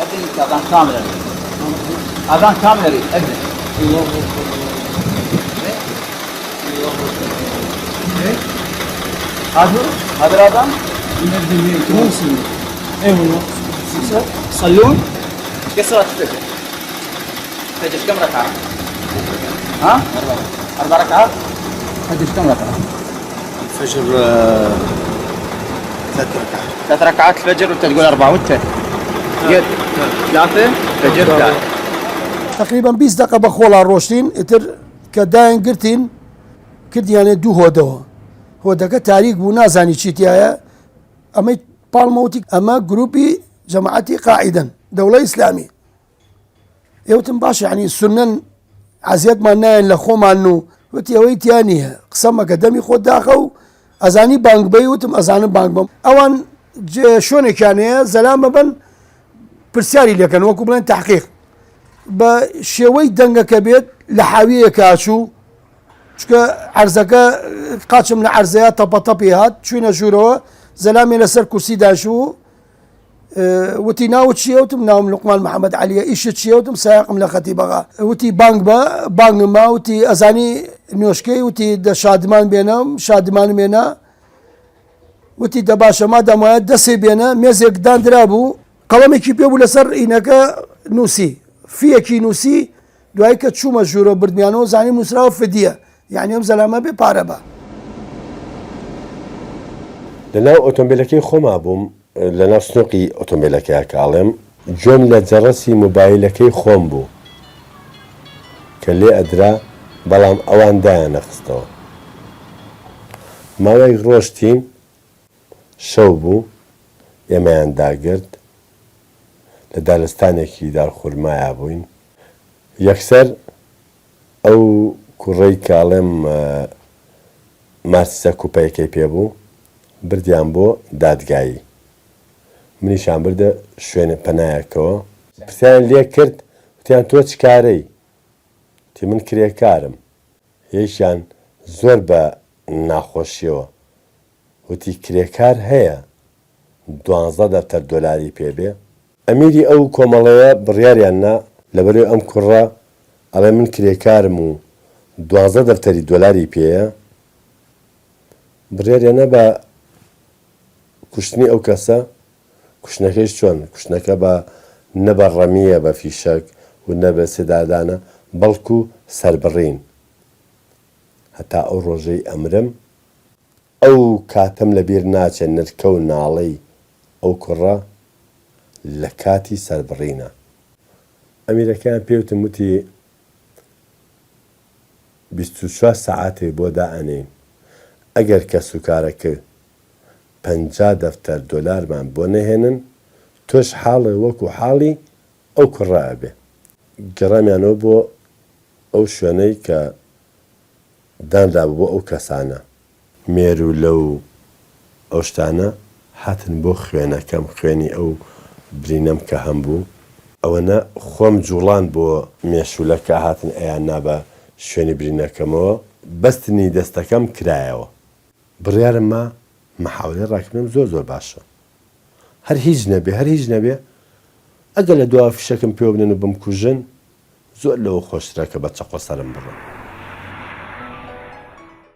أذن أذان كامل أذان كامل أذن الله هذا الأذان ايوه يصلون كيف صلاة الفجر؟ الفجر كم ركعة؟ ها؟ 4 ركعات؟ الفجر كم ركعة؟ الفجر 3 ركعات. 3 ركعات الفجر وأنت تقول 4 وأنت؟ 3 فجر 3 تقريبا 20 دقيقة بخولا روشتين اتر كداين قرتين كرديانه دو هودەوە هۆدەکە تاریک بوو نازانی چیتیایە ئەمەی پاڵمەوتی ئەمە گروپی جەماعەتی قاعیدەن دەوڵەی ئیسلامی ئێوتم باش یعنی سنەن عەزیەتمان نایەن لە خۆمان و وتی ئەوەی تیا نییە قسەمەکە دەمی خۆت داخە و ئەزانی بانگ بەی وتم ئەزانم بانگ بم ئەوان شوێنێکیان هەیە زەلام ببن پرسیاری لەکەن وەکو بڵێن تەحقیق بە شێوەی دەنگەکە بێت لە حاویەکە ئاچوو چکە عەرزەکە قاچم لە عەرزەیە تەپەتەپی هات چوینە ژوورەوە زەلامی لەسەر کورسی داشوو وتی ناوت چییە وتم ناوم لوقمان محەممەد عەلیە ئیشت چییە وتم سایقم لە خەتیبەغا وتی بانگ بە بانگم ما وتی ئەزانی نوێشکەی وتی دە شادمان بێنم شادمانم هێنا وتی دە باشە ما دەمایە دەسێ بێنە مێزێک دانرا بوو قەڵەمێکی پێ بوو لەسەر ئینەکە نووسی فیەکی نووسی دوای کە چوومە ژوورە بردمیانەوە زانی نووسراوە فدیە یعنی ئەم زەلامە بێ پارە بە لەناو ئۆتۆمبیلەکەی خۆما بووم لەناو سنووقی ئۆتۆمبیلەکەی کاڵێم جۆم لە جەڕەسی موبایلەکەی خۆم بوو کە لێ ئەدرا بەڵام ئەوان دایانەخستەوە ماوەی ڕۆشتین شەو بوو ئێمەیان داگرت لە دارستانێکی دارخورمایە بووین یەکسەر ئەو کوڕەی کاڵێم مارسە کوپەیەکەی پێبوو بردیان بۆ دادگایی منیشان بردە شوێنە پەنایەکەوە پرسیان لێ کرد وتیان تۆ چ کارەی تی من کرێکارم یەکیان زۆر بە ناخۆشیەوە وتی کرێکار هەیە 12 دەفتەر دۆلاری پێبێ ئەمیری ئەو کۆمەڵەیە بڕیاریان نا لەبەرەوەی ئەم کوڕە ئەڵێ من کرێکارم و 12 دەفتەری دۆلاری پێیە بڕیاریانە بە کوشتنی ئەو کەسە کوشتنەکەیش چۆن کوشتنەکە بە نەبە ڕەمیە بە فیشەک و نەبە سێدادانە بەڵکو سەربڕین هەتا ئەو ڕۆژەی ئەمرم ئەو کاتەم لەبیر ناچێت نرکە و ناڵەی ئەو کوڕە لە کاتی سەربڕینە ئەمیرەکەیان پێوتم وتی 24 سەعاتێ بۆ دائەنێن ئەگەر کەس و کارەکە 50 دەفتەر دۆلارمان بۆ نەهێنن تۆش حاڵێ وەکو حاڵی ئەو کوڕە بێ گەڕامیانەوە بۆ ئەو شوێنەی کە دانرابوو بۆ ئەو کەسانە مێر و لەو ئەو شتانە هاتن بۆ خوێنەکەم خوێنی ئەو برینەم کە هەم بوو ئەوەنە خۆم جوڵان بۆ مێشولەکە هاتن ئەیان نابە شوێنی برینەکەمەوە بەستنی دەستەکەم کرایەوە بڕیارم ما مەحاولەی ڕاکردنم زۆر باشە هەر هیچ نەبێ ئەگەر لە دوا فیشەکەم پێ بنێن و بمکوژن زۆر لەوە خۆشترە کە بە چەقۆ سەرم بڕن